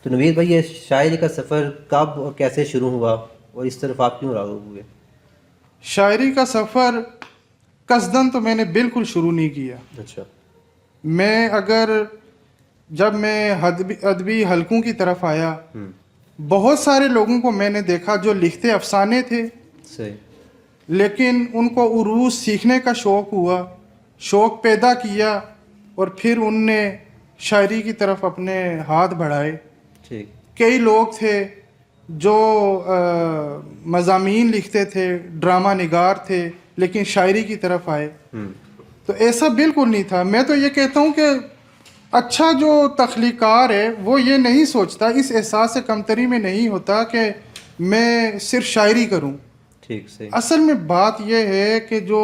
تو نوید بھائی یہ شاعری کا سفر کب اور کیسے شروع ہوا اور اس طرف آپ کیوں راغب ہوئے؟ شاعری کا سفر قصدن تو میں نے بالکل شروع نہیں کیا. اچھا. جب میں ادبی حلقوں کی طرف آیا، بہت سارے لوگوں کو میں نے دیکھا جو لکھتے افسانے تھے، صحیح. لیکن ان کو عروض سیکھنے کا شوق ہوا، شوق پیدا کیا، اور پھر ان نے شاعری کی طرف اپنے ہاتھ بڑھائے. ٹھیک. کئی لوگ تھے جو مضامین لکھتے تھے، ڈرامہ نگار تھے، لیکن شاعری کی طرف آئے. تو ایسا بالکل نہیں تھا. میں تو یہ کہتا ہوں کہ اچھا جو تخلیقار ہے وہ یہ نہیں سوچتا، اس احساس سے کمتری میں نہیں ہوتا کہ میں صرف شاعری کروں. ٹھیک. صحیح. اصل میں بات یہ ہے کہ جو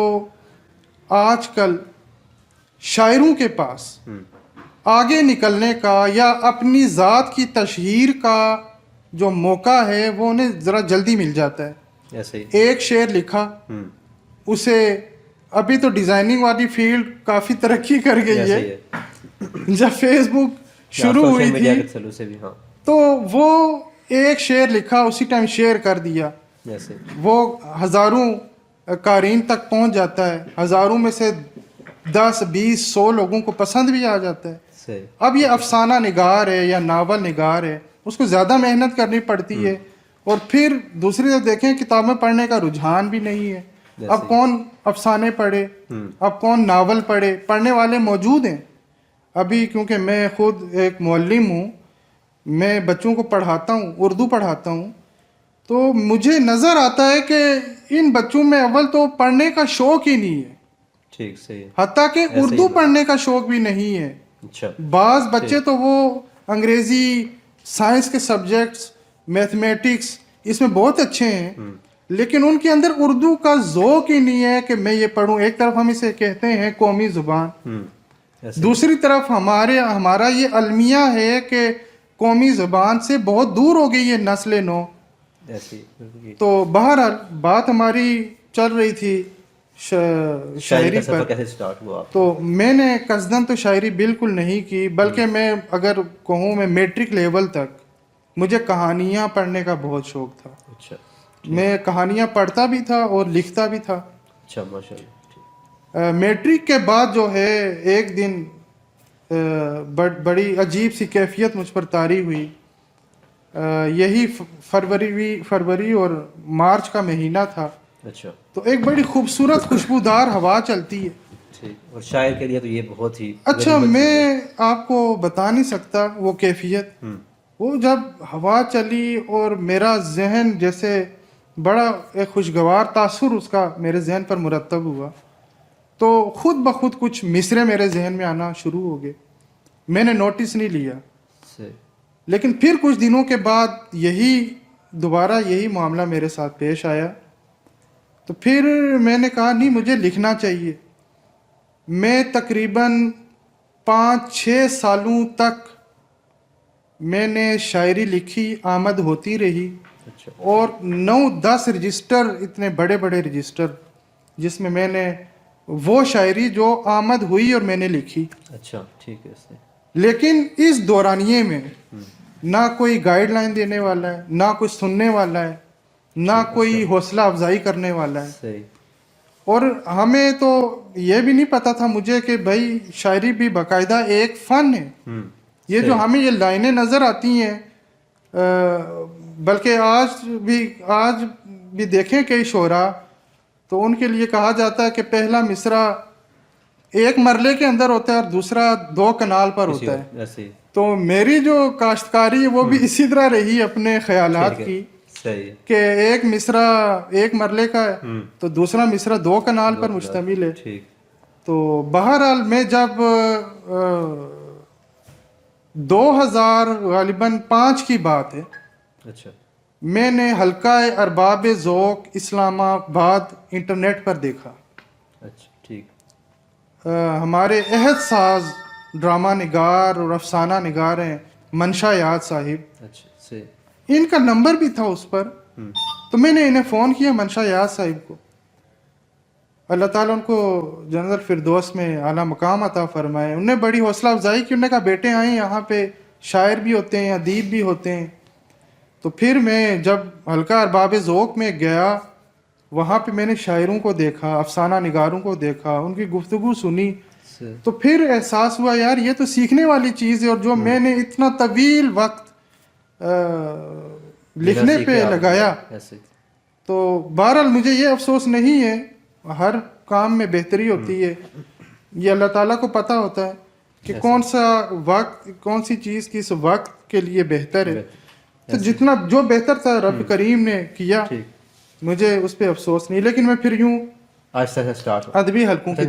آج کل شاعروں کے پاس آگے نکلنے کا یا اپنی ذات کی تشہیر کا جو موقع ہے وہ انہیں ذرا جلدی مل جاتا ہے. ایسے ہی. ایک شعر لکھا، اسے ابھی تو ڈیزائننگ والی فیلڈ کافی ترقی کر گئی ہے. جب فیس بک شروع ہوئی تھی تو وہ ایک شعر لکھا، اسی ٹائم شیئر کر دیا، وہ ہزاروں قارئین تک پہنچ جاتا ہے، ہزاروں میں سے 10 20 100 لوگوں کو پسند بھی آ جاتا ہے. اب یہ افسانہ نگار ہے یا ناول نگار ہے، اس کو زیادہ محنت کرنی پڑتی ہے. اور پھر دوسری طرف دیکھیں کتابیں پڑھنے کا رجحان بھی نہیں ہے. اب کون افسانے پڑھے، اب کون ناول پڑھے؟ پڑھنے والے موجود ہیں. ابھی کیونکہ میں خود ایک معلم ہوں، میں بچوں کو پڑھاتا ہوں، اردو پڑھاتا ہوں، تو مجھے نظر آتا ہے کہ ان بچوں میں اول تو پڑھنے کا شوق ہی نہیں ہے. ٹھیک. صحیح. حتیٰ کہ اردو پڑھنے کا شوق بھی نہیں ہے. بعض بچے تو وہ انگریزی، سائنس کے سبجیکٹس، میتھمیٹکس اس میں بہت اچھے ہیں، لیکن ان کے اندر اردو کا ذوق ہی نہیں ہے کہ میں یہ پڑھوں. ایک طرف ہم اسے کہتے ہیں قومی زبان، دوسری طرف ہمارا یہ المیہ ہے کہ قومی زبان سے بہت دور ہو گئی ہے نسل نو. تو بہرحال بات ہماری چل رہی تھی شاعری پر. تو میں نے قصدن تو شاعری بالکل نہیں کی، بلکہ میں اگر کہوں میں میٹرک لیول تک مجھے کہانیاں پڑھنے کا بہت شوق تھا. میں کہانیاں پڑھتا بھی تھا اور لکھتا بھی تھا. میٹرک کے بعد جو ہے ایک دن بڑی عجیب سی کیفیت مجھ پر طاری ہوئی. یہی فروری اور مارچ کا مہینہ تھا. تو ایک بڑی خوبصورت خوشبودار ہوا چلتی ہے، اور شاعر کے لیے تو یہ بہت ہی اچھا میں آپ کو بتا نہیں سکتا وہ کیفیت. وہ جب ہوا چلی اور میرا ذہن جیسے بڑا ایک خوشگوار تاثر اس کا میرے ذہن پر مرتب ہوا، تو خود بخود کچھ مصرے میرے ذہن میں آنا شروع ہو گئے. میں نے نوٹس نہیں لیا، لیکن پھر کچھ دنوں کے بعد دوبارہ یہی معاملہ میرے ساتھ پیش آیا. تو پھر میں نے کہا نہیں، مجھے لکھنا چاہیے. میں تقریباً 5-6 سالوں تک میں نے شاعری لکھی، آمد ہوتی رہی، اور 9-10 رجسٹر، اتنے بڑے بڑے رجسٹر جس میں میں نے وہ شاعری جو آمد ہوئی اور میں نے لکھی. اچھا. ٹھیک ہے. لیکن اس دورانیے میں نہ کوئی گائیڈ لائن دینے والا ہے، نہ کوئی سننے والا ہے، نہ کوئی حوصلہ افزائی کرنے والا ہے. اور ہمیں تو یہ بھی نہیں پتا تھا مجھے کہ بھائی شاعری بھی باقاعدہ ایک فن ہے. یہ جو ہمیں یہ لائنیں نظر آتی ہیں، بلکہ آج بھی دیکھیں کئی شعراء تو ان کے لیے کہا جاتا ہے کہ پہلا مصرع ایک مرلے کے اندر ہوتا ہے اور دوسرا 2 کنال پر ہوتا ہے. تو میری جو کاشتکاری ہے وہ بھی اسی طرح رہی اپنے خیالات کی کہ ایک مصرع ایک مرلے کا ہے تو دوسرا مصرع 2 کنال پر مشتمل ہے. تو بہرحال میں جب 2000 غالباً 5 کی بات ہے، میں نے حلقہ ارباب ذوق اسلام آباد انٹرنیٹ پر دیکھا. ہمارے عہد ساز ڈرامہ نگار اور افسانہ نگار ہیں منشا یاد صاحب، ان کا نمبر بھی تھا اس پر. تو میں نے انہیں فون کیا، منشا یاد صاحب کو، اللہ تعالیٰ ان کو جنت الفردوس میں اعلیٰ مقام عطا فرمائے. انہوں نے بڑی حوصلہ افزائی کی، انہوں نے کہا بیٹے آئیں یہاں پہ شاعر بھی ہوتے ہیں, ادیب بھی ہوتے ہیں. تو پھر میں جب حلقہ ارباب ذوق میں گیا, وہاں پہ میں نے شاعروں کو دیکھا, افسانہ نگاروں کو دیکھا, ان کی گفتگو سنی, تو پھر احساس ہوا یار یہ تو سیکھنے والی چیز ہے. اور جو میں نے اتنا طویل وقت لکھنے پہ لگایا, تو بہرحال مجھے یہ افسوس نہیں ہے, ہر کام میں بہتری ہوتی ہے, یہ اللہ تعالیٰ کو پتہ ہوتا ہے کہ کون سا وقت کون سی چیز کس وقت کے لیے بہتر ہے. تو جتنا جو بہتر تھا رب کریم نے کیا, مجھے اس پہ افسوس نہیں. لیکن میں پھر یوں آہستہ آہستہ ادبی حلقوں کی